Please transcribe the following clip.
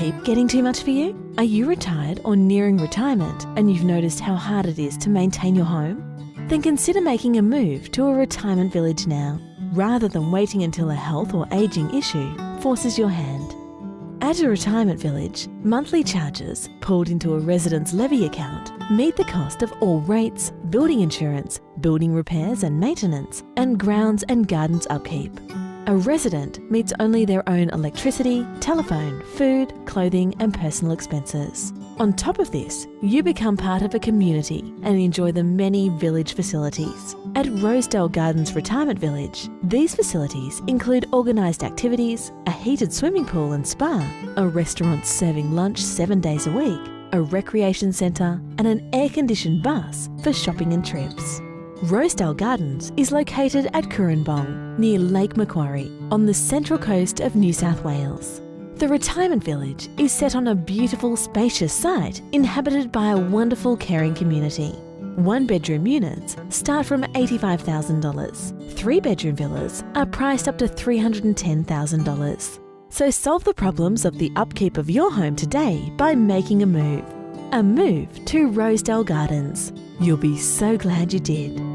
upkeep getting too much for you? Are you retired or nearing retirement and you've noticed how hard it is to maintain your home? Then consider making a move to a retirement village now, rather than waiting until a health or ageing issue forces your hand. At a retirement village, monthly charges, pooled into a residence levy account, meet the cost of all rates, building insurance, building repairs and maintenance, and grounds and gardens upkeep. A resident meets only their own electricity, telephone, food, clothing and personal expenses. On top of this, you become part of a community and enjoy the many village facilities. At Rosedale Gardens Retirement Village, these facilities include organised activities, a heated swimming pool and spa, a restaurant serving lunch 7 days a week, a recreation centre and an air-conditioned bus for shopping and trips. Rosedale Gardens is located at Currumbong, near Lake Macquarie, on the central coast of New South Wales. The retirement village is set on a beautiful, spacious site inhabited by a wonderful, caring community. One-bedroom units start from $85,000. Three-bedroom villas are priced up to $310,000. So solve the problems of the upkeep of your home today by making a move. A move to Rosedale Gardens. You'll be so glad you did.